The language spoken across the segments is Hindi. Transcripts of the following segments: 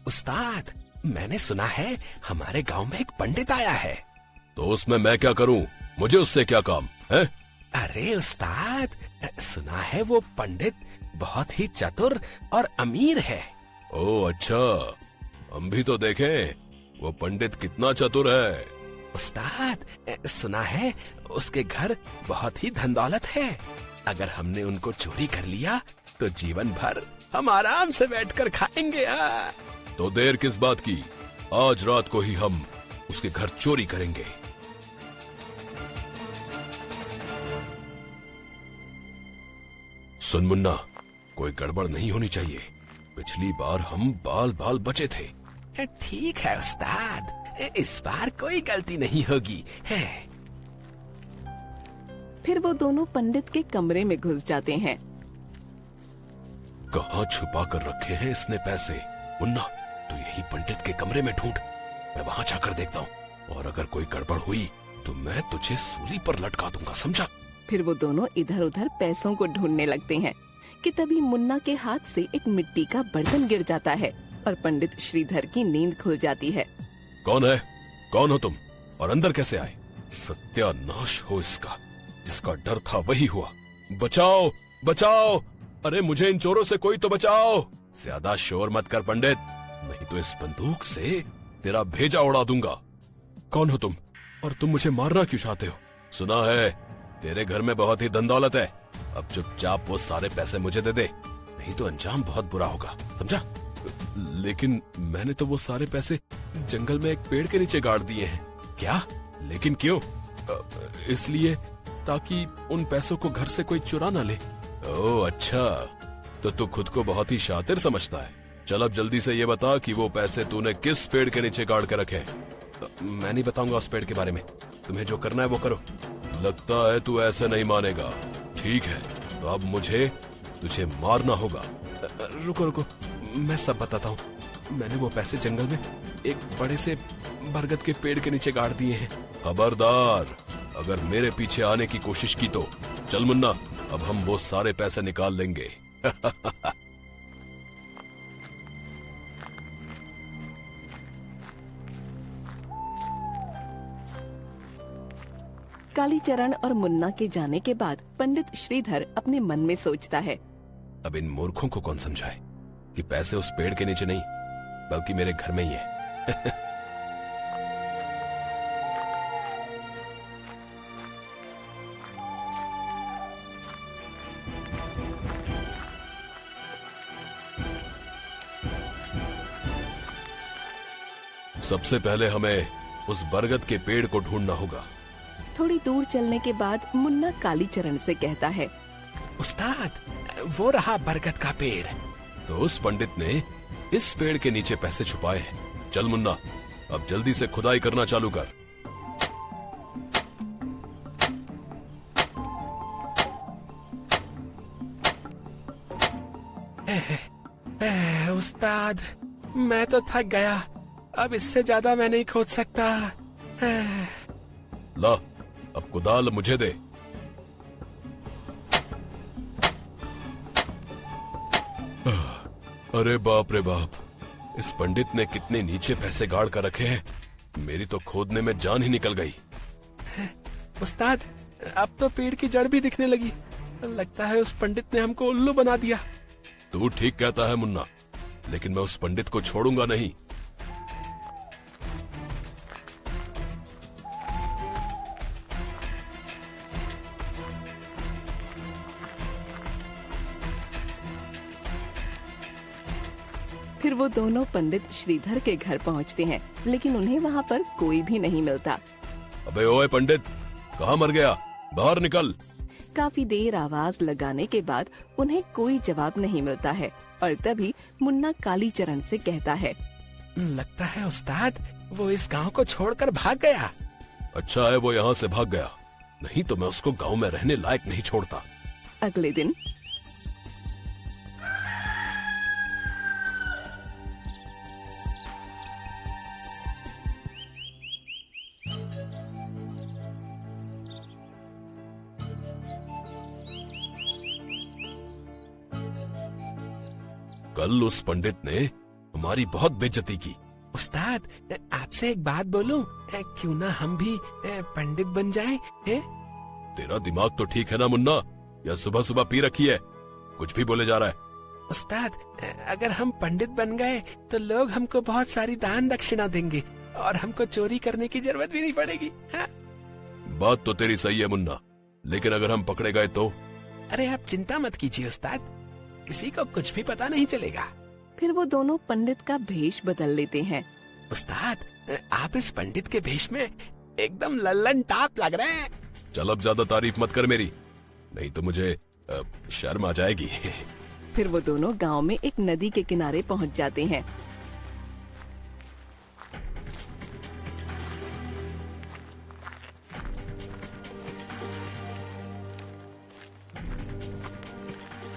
उस्ताद, मैंने सुना है हमारे गांव में एक पंडित आया है। तो उसमें मैं क्या करूं? मुझे उससे क्या काम है? अरे उस्ताद, सुना है वो पंडित बहुत ही चतुर और अमीर है। ओह अच्छा, हम भी तो देखें वो पंडित कितना चतुर है। उस्ताद, सुना है उसके घर बहुत ही धन दौलत है। अगर हमने उनको चोरी कर लिया तो जीवन भर हम आराम से बैठकर खाएंगे। तो देर किस बात की, आज रात को ही हम उसके घर चोरी करेंगे। सुन मुन्ना, कोई गड़बड़ नहीं होनी चाहिए। पिछली बार हम बाल बाल बचे थे। ठीक है उस्ताद, इस बार कोई गलती नहीं होगी है। फिर वो दोनों पंडित के कमरे में घुस जाते हैं। कहाँ छुपा कर रखे हैं इसने पैसे? मुन्ना, तू यही पंडित के कमरे में ढूंढ, मैं वहां जाकर देखता हूँ। और अगर कोई गड़बड़ हुई तो मैं तुझे सूली पर लटका दूंगा, समझा? फिर वो दोनों इधर उधर पैसों को ढूंढने लगते हैं कि तभी मुन्ना के हाथ से एक मिट्टी का बर्तन गिर जाता है और पंडित श्रीधर की नींद खुल जाती है। कौन है? कौन हो तुम? और अंदर कैसे आए? सत्यानाश हो इसका, जिसका डर था वही हुआ। बचाओ बचाओ, अरे मुझे इन चोरों से कोई तो बचाओ। ज्यादा शोर मत कर पंडित, नहीं तो इस बंदूक से तेरा भेजा उड़ा दूंगा। कौन हो तुम और तुम मुझे मारना क्यों चाहते हो? सुना है तेरे घर में बहुत ही धन दौलत है। अब चुपचाप वो सारे पैसे मुझे दे दे, नहीं तो अंजाम बहुत बुरा होगा, समझा? लेकिन मैंने तो वो सारे पैसे जंगल में एक पेड़ के नीचे गाड़ दिए हैं। क्या? लेकिन क्यों? इसलिए ताकि उन पैसों को घर से कोई चुरा ना ले। ओह अच्छा, तो तू खुद को बहुत ही शातिर समझता है। चल अब जल्दी से ये बता कि वो पैसे तूने किस पेड़ के नीचे गाड़ के रखे हैं। मैं नहीं बताऊंगा उस पेड़ के बारे में, तुम्हें जो करना है वो करो। लगता है तू ऐसे नहीं मानेगा। ठीक है, तो अब मुझे तुझे मारना होगा। रुको रुको, मैं सब बताता हूँ। मैंने वो पैसे जंगल में एक बड़े से बरगद के पेड़ के नीचे गाड़ दिए हैं। खबरदार, अगर मेरे पीछे आने की कोशिश की तो चल मुन्ना, अब हम वो सारे पैसे निकाल लेंगे। कालीचरण और मुन्ना के जाने के बाद पंडित श्रीधर अपने मन में सोचता है, अब इन मूर्खों को कौन समझाए कि पैसे उस पेड़ के नीचे नहीं बल्कि मेरे घर में ही है। सबसे पहले हमें उस बरगद के पेड़ को ढूंढना होगा। थोड़ी दूर चलने के बाद मुन्ना कालीचरण से कहता है, उस्ताद, वो रहा बरगद का पेड़। तो उस पंडित ने इस पेड़ के नीचे पैसे छुपाए हैं। चल मुन्ना, अब जल्दी से खुदाई करना चालू कर। उस्ताद, मैं तो थक गया, अब इससे ज्यादा मैं नहीं खोद सकता। ला, अब कुदाल मुझे दे। अरे बाप रे बाप, इस पंडित ने कितने नीचे पैसे गाड़ कर रखे हैं। मेरी तो खोदने में जान ही निकल गई। उस्ताद, अब तो पेड़ की जड़ भी दिखने लगी। लगता है उस पंडित ने हमको उल्लू बना दिया। तू ठीक कहता है मुन्ना, लेकिन मैं उस पंडित को छोड़ूंगा नहीं। फिर वो दोनों पंडित श्रीधर के घर पहुंचते हैं, लेकिन उन्हें वहाँ पर कोई भी नहीं मिलता। अबे ओए पंडित, कहाँ मर गया? बाहर निकल। काफी देर आवाज लगाने के बाद उन्हें कोई जवाब नहीं मिलता है और तभी मुन्ना कालीचरण से कहता है, लगता है उस्ताद वो इस गांव को छोड़कर भाग गया। अच्छा है वो यहाँ से भाग गया, नहीं तो मैं उसको गांव में रहने लायक नहीं छोड़ता। अगले दिन कल उस पंडित ने हमारी बहुत बेइज्जती की। उस्ताद, आपसे एक बात बोलूं? क्यों ना हम भी पंडित बन जाएं? तेरा दिमाग तो ठीक है ना मुन्ना, या सुबह सुबह पी रखी है? कुछ भी बोले जा रहा है। उस्ताद, अगर हम पंडित बन गए तो लोग हमको बहुत सारी दान दक्षिणा देंगे और हमको चोरी करने की जरूरत भी नहीं पड़ेगी। हाँ? बात तो तेरी सही है मुन्ना, लेकिन अगर हम पकड़े गए तो? अरे आप चिंता मत कीजिए उस्ताद, किसी को कुछ भी पता नहीं चलेगा। फिर वो दोनों पंडित का भेष बदल लेते हैं। उस्ताद, आप इस पंडित के भेष में एकदम लल्लन टाप लग रहे हैं। चल अब ज्यादा तारीफ मत कर मेरी, नहीं तो मुझे शर्म आ जाएगी। फिर वो दोनों गांव में एक नदी के किनारे पहुंच जाते हैं।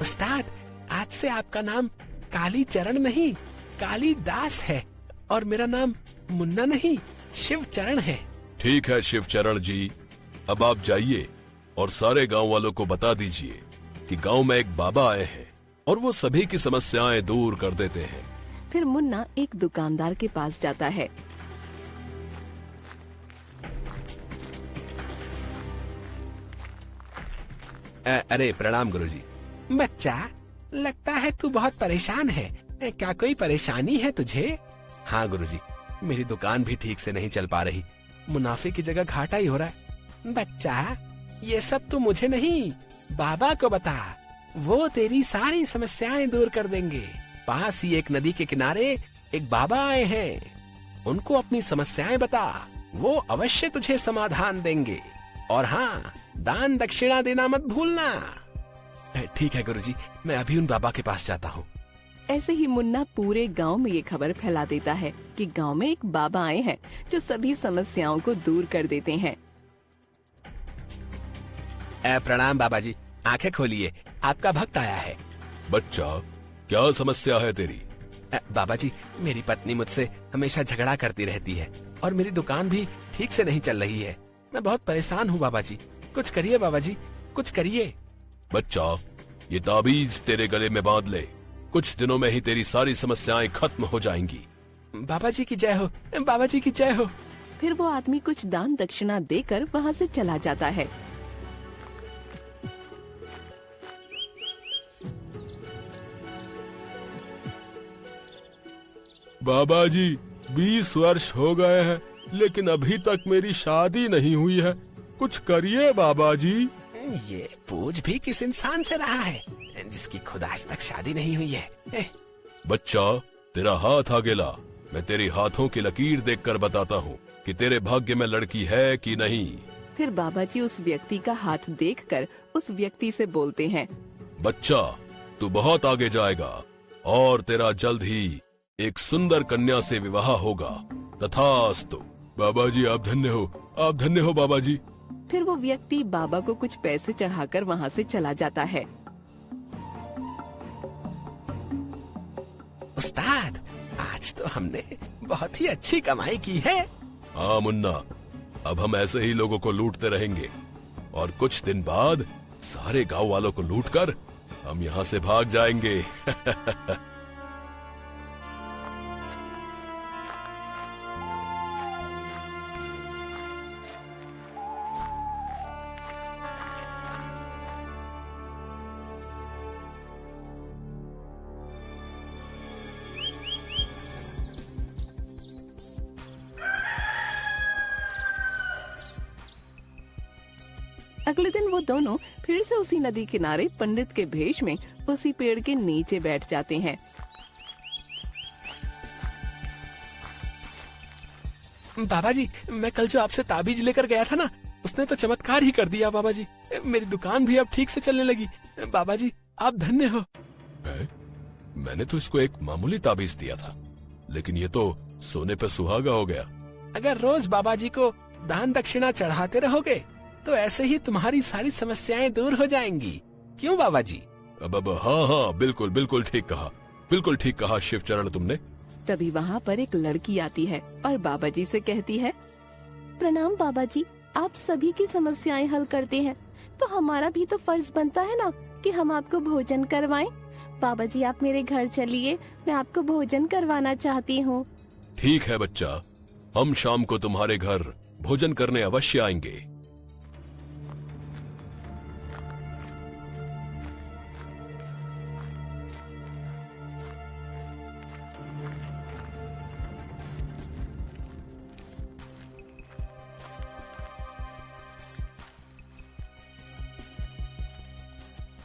उस्ताद, आज से आपका नाम काली चरण नहीं, काली दास है, और मेरा नाम मुन्ना नहीं, शिव चरण है। ठीक है शिव चरण जी, अब आप जाइए और सारे गांव वालों को बता दीजिए कि गांव में एक बाबा आए हैं और वो सभी की समस्याएं दूर कर देते हैं। फिर मुन्ना एक दुकानदार के पास जाता है। अरे प्रणाम गुरुजी। बच्चा, लगता है तू बहुत परेशान है। क्या कोई परेशानी है तुझे? हाँ गुरुजी, मेरी दुकान भी ठीक से नहीं चल पा रही, मुनाफे की जगह घाटा ही हो रहा है। बच्चा, ये सब तू मुझे नहीं, बाबा को बता, वो तेरी सारी समस्याएं दूर कर देंगे। पास ही एक नदी के किनारे एक बाबा आए हैं, उनको अपनी समस्याएं बता, वो अवश्य तुझे समाधान देंगे। और हाँ, दान दक्षिणा देना मत भूलना। ठीक है गुरुजी, मैं अभी उन बाबा के पास जाता हूँ। ऐसे ही मुन्ना पूरे गांव में ये खबर फैला देता है कि गांव में एक बाबा आए हैं जो सभी समस्याओं को दूर कर देते हैं। प्रणाम बाबा जी, आंखें खोलिए, आपका भक्त आया है। बच्चा, क्या समस्या है तेरी? बाबा जी, मेरी पत्नी मुझसे हमेशा झगड़ा करती रहती है और मेरी दुकान भी ठीक से नहीं चल रही है। मैं बहुत परेशान हूँ बाबा जी, कुछ करिए बाबा जी, कुछ करिए। बच्चा, ये ताबीज तेरे गले में बांध ले, कुछ दिनों में ही तेरी सारी समस्याएं खत्म हो जाएंगी। बाबा जी की जय हो, बाबा जी की जय हो। फिर वो आदमी कुछ दान दक्षिणा देकर वहाँ से चला जाता है। बाबा जी, 20 वर्ष हो गए हैं, लेकिन अभी तक मेरी शादी नहीं हुई है, कुछ करिए बाबा जी। ये पूछ भी किस इंसान से रहा है जिसकी खुद आज तक शादी नहीं हुई है। बच्चा, तेरा हाथ आगे ला, मैं तेरे हाथों की लकीर देखकर बताता हूँ कि तेरे भाग्य में लड़की है कि नहीं। फिर बाबा जी उस व्यक्ति का हाथ देखकर उस व्यक्ति से बोलते हैं, बच्चा, तू बहुत आगे जाएगा और तेरा जल्द ही एक सुंदर कन्या से विवाह होगा। तथास्तु। बाबा जी, आप धन्य हो, आप धन्य हो बाबा जी। फिर वो व्यक्ति बाबा को कुछ पैसे चढ़ाकर वहाँ से चला जाता है। उस्ताद, आज तो हमने बहुत ही अच्छी कमाई की है। हाँ मुन्ना, अब हम ऐसे ही लोगों को लूटते रहेंगे और कुछ दिन बाद सारे गांव वालों को लूटकर हम यहाँ से भाग जाएंगे। अगले दिन वो दोनों फिर से उसी नदी किनारे पंडित के भेष में उसी पेड़ के नीचे बैठ जाते हैं। बाबा जी, मैं कल जो आपसे ताबीज लेकर गया था ना, उसने तो चमत्कार ही कर दिया बाबा जी। मेरी दुकान भी अब ठीक से चलने लगी। बाबा जी, आप धन्य हो। मैंने तो इसको एक मामूली ताबीज दिया था, लेकिन ये तो सोने पे सुहागा हो गया। अगर रोज बाबा जी को दान दक्षिणा चढ़ाते रहोगे तो ऐसे ही तुम्हारी सारी समस्याएं दूर हो जाएंगी। क्यों बाबा जी? अब हाँ हाँ, बिल्कुल बिल्कुल ठीक कहा, बिल्कुल ठीक कहा शिव चरण तुमने। तभी वहाँ पर एक लड़की आती है और बाबा जी से कहती है, प्रणाम बाबा जी, आप सभी की समस्याएं हल करते हैं, तो हमारा भी तो फर्ज बनता है ना कि हम आपको भोजन करवाएं। बाबा जी आप मेरे घर चलिए, मैं आपको भोजन करवाना चाहती हूँ। ठीक है बच्चा, हम शाम को तुम्हारे घर भोजन करने अवश्य आएंगे।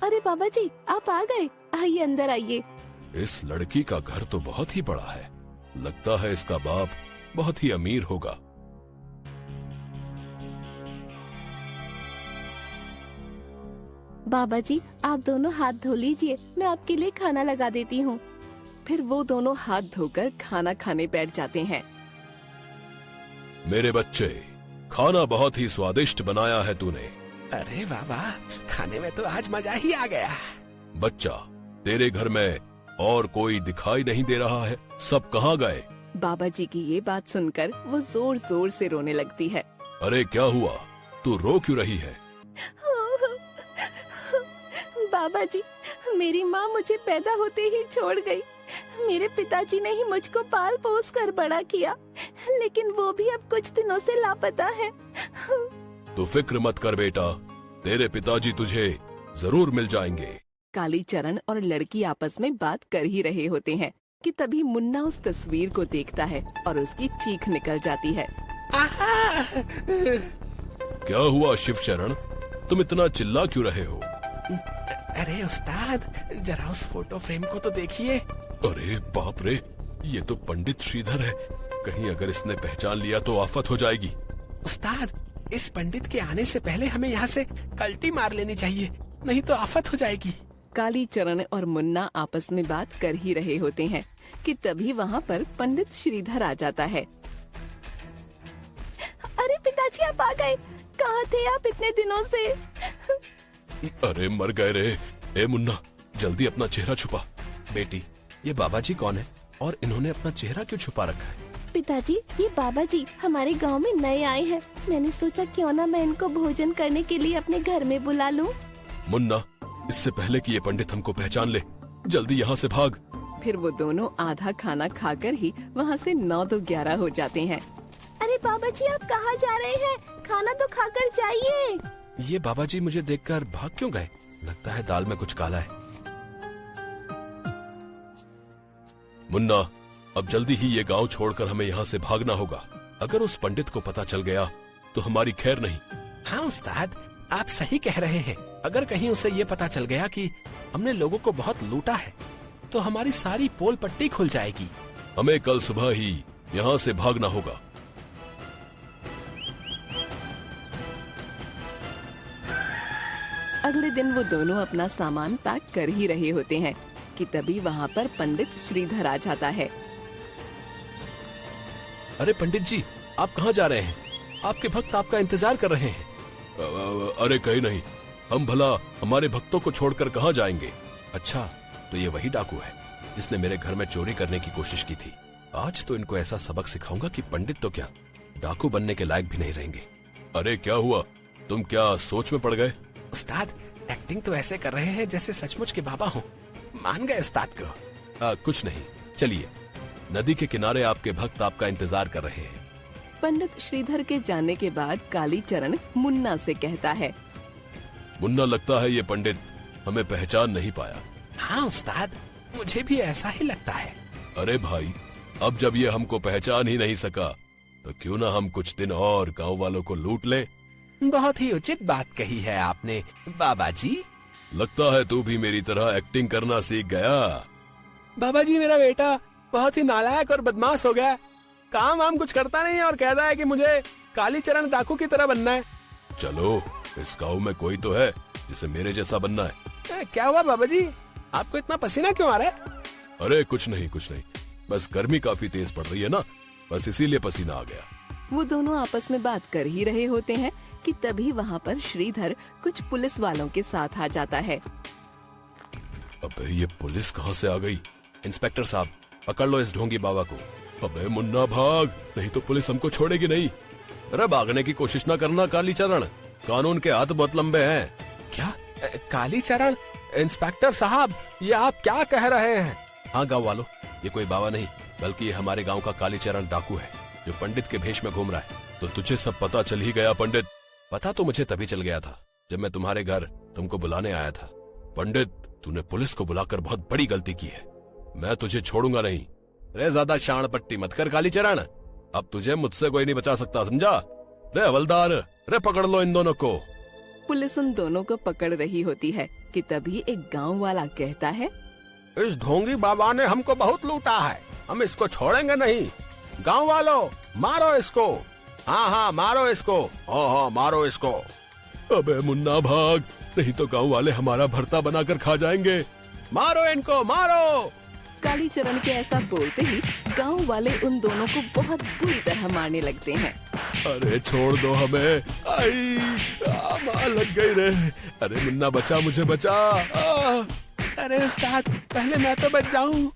अरे बाबा जी आप आ गए, आइए अंदर आइए। इस लड़की का घर तो बहुत ही बड़ा है, लगता है इसका बाप बहुत ही अमीर होगा। बाबा जी आप दोनों हाथ धो लीजिए, मैं आपके लिए खाना लगा देती हूँ। फिर वो दोनों हाथ धोकर खाना खाने बैठ जाते हैं। मेरे बच्चे, खाना बहुत ही स्वादिष्ट बनाया है तूने। अरे बाबा, खाने में तो आज मजा ही आ गया। बच्चा, तेरे घर में और कोई दिखाई नहीं दे रहा है, सब कहाँ गए? बाबा जी की ये बात सुनकर वो जोर जोर से रोने लगती है। अरे क्या हुआ, तू रो क्यों रही है? बाबा जी, मेरी माँ मुझे पैदा होते ही छोड़ गई। मेरे पिताजी ने ही मुझको पाल पोस कर बड़ा किया, लेकिन वो भी अब कुछ दिनों से लापता है। तू फिक्र मत कर बेटा, तेरे पिताजी तुझे जरूर मिल जाएंगे। कालीचरण और लड़की आपस में बात कर ही रहे होते हैं कि तभी मुन्ना उस तस्वीर को देखता है और उसकी चीख निकल जाती है। आहा! क्या हुआ शिवचरण, तुम इतना चिल्ला क्यों रहे हो? अरे उस्ताद, जरा उस फोटो फ्रेम को तो देखिए। अरे बाप रे, ये तो पंडित श्रीधर है। कहीं अगर इसने पहचान लिया तो आफत हो जाएगी। उस्ताद, इस पंडित के आने से पहले हमें यहाँ से कल्टी मार लेनी चाहिए, नहीं तो आफत हो जाएगी। कालीचरण और मुन्ना आपस में बात कर ही रहे होते हैं कि तभी वहाँ पर पंडित श्रीधर आ जाता है। अरे पिताजी आप आ गए, कहाँ थे आप इतने दिनों से? अरे मर गए रे। ए मुन्ना, जल्दी अपना चेहरा छुपा। बेटी, ये बाबा जी कौन है और इन्होंने अपना चेहरा क्यों छुपा रखा है? पिताजी, ये बाबा जी हमारे गांव में नए आए हैं। मैंने सोचा क्यों ना मैं इनको भोजन करने के लिए अपने घर में बुला लूं। मुन्ना, इससे पहले कि ये पंडित हमको पहचान ले, जल्दी यहाँ से भाग। फिर वो दोनों आधा खाना खाकर ही वहाँ से 9-11 हो जाते हैं। अरे बाबा जी आप कहाँ जा रहे हैं? खाना तो खाकर जाइए। ये बाबा जी मुझे देखकर भाग क्यों गए? लगता है दाल में कुछ काला है। मुन्ना, अब जल्दी ही ये गांव छोड़कर हमें यहाँ से भागना होगा। अगर उस पंडित को पता चल गया तो हमारी खैर नहीं। हाँ उस्ताद, आप सही कह रहे हैं। अगर कहीं उसे ये पता चल गया कि हमने लोगों को बहुत लूटा है, तो हमारी सारी पोल पट्टी खुल जाएगी। हमें कल सुबह ही यहाँ से भागना होगा। अगले दिन वो दोनों अपना सामान पैक कर ही रहे होते हैं कि तभी वहाँ पर पंडित श्रीधर आ जाता है। अरे पंडित जी, आप कहाँ जा रहे हैं? आपके भक्त आपका इंतजार कर रहे हैं। अरे कहीं नहीं, हम भला हमारे भक्तों को छोड़कर कहाँ जाएंगे? अच्छा, तो ये वही डाकू है जिसने मेरे घर में चोरी करने की कोशिश की थी। आज तो इनको ऐसा सबक सिखाऊंगा कि पंडित तो क्या, डाकू बनने के लायक भी नहीं रहेंगे। अरे क्या हुआ, तुम क्या सोच में पड़ गए? उस्ताद, एक्टिंग तो ऐसे कर रहे हैं जैसे सचमुच के बाबा हो। मान गए उस्ताद को। कुछ नहीं, चलिए, नदी के किनारे आपके भक्त आपका इंतजार कर रहे हैं। पंडित श्रीधर के जाने के बाद कालीचरण मुन्ना से कहता है। मुन्ना, लगता है ये पंडित हमें पहचान नहीं पाया। हाँ उस्ताद, मुझे भी ऐसा ही लगता है। अरे भाई, अब जब ये हमको पहचान ही नहीं सका तो क्यों ना हम कुछ दिन और गांव वालों को लूट लें। बहुत ही उचित बात कही है आपने बाबा जी। लगता है तू भी मेरी तरह एक्टिंग करना सीख गया। बाबा जी, मेरा बेटा बहुत ही नालायक और बदमाश हो गया। काम वाम कुछ करता नहीं है और कहता है कि मुझे कालीचरण डाकू की तरह बनना है। चलो, इस गांव में कोई तो है जिसे मेरे जैसा बनना है। क्या हुआ बाबा जी, आपको इतना पसीना क्यों आ रहा है? अरे कुछ नहीं, बस गर्मी काफी तेज पड़ रही है ना, बस इसीलिए पसीना आ गया। वो दोनों आपस में बात कर ही रहे होते हैं कि तभी वहाँ पर श्रीधर कुछ पुलिस वालों के साथ आ जाता है। अबे ये पुलिस कहाँ से आ गई? इंस्पेक्टर साहब, पकड़ लो इस ढोंगी बाबा को। अबे मुन्ना भाग, नहीं तो पुलिस हमको छोड़ेगी नहीं। अरे भागने की कोशिश ना करना कालीचरण, कानून के हाथ बहुत लंबे हैं। क्या कालीचरण, इंस्पेक्टर साहब, ये आप क्या कह रहे हैं? हाँ गांव वालों, ये कोई बाबा नहीं बल्कि ये हमारे गांव का कालीचरण डाकू है जो पंडित के भेष में घूम रहा है। तो तुझे सब पता चल ही गया पंडित? पता तो मुझे तभी चल गया था जब मैं तुम्हारे घर तुमको बुलाने आया था। पंडित, तूने पुलिस को बुलाकर बहुत बड़ी गलती की है। मैं तुझे छोड़ूंगा नहीं। रे ज्यादा शान पट्टी मत कर कालीचरण, अब तुझे मुझसे कोई नहीं बचा सकता, समझा? रे हवलदार, रे पकड़ लो इन दोनों को। पुलिस उन दोनों को पकड़ रही होती है कि तभी एक गांव वाला कहता है, इस ढोंगी बाबा ने हमको बहुत लूटा है, हम इसको छोड़ेंगे नहीं। गांव वालों, मारो इसको। हाँ हाँ मारो इसको। हाँ हाँ मारो इसको। अबे मुन्ना भाग, नहीं तो गांव वाले हमारा भरता बनाकर खा जाएंगे। मारो इनको, मारो। कालीचरण के ऐसा बोलते ही गांव वाले उन दोनों को बहुत बुरी तरह मारने लगते हैं। अरे छोड़ दो हमें, आई मार लग गई रे। अरे मुन्ना बचा, मुझे बचा। अरे उस्ताद, पहले मैं तो बच जाऊं।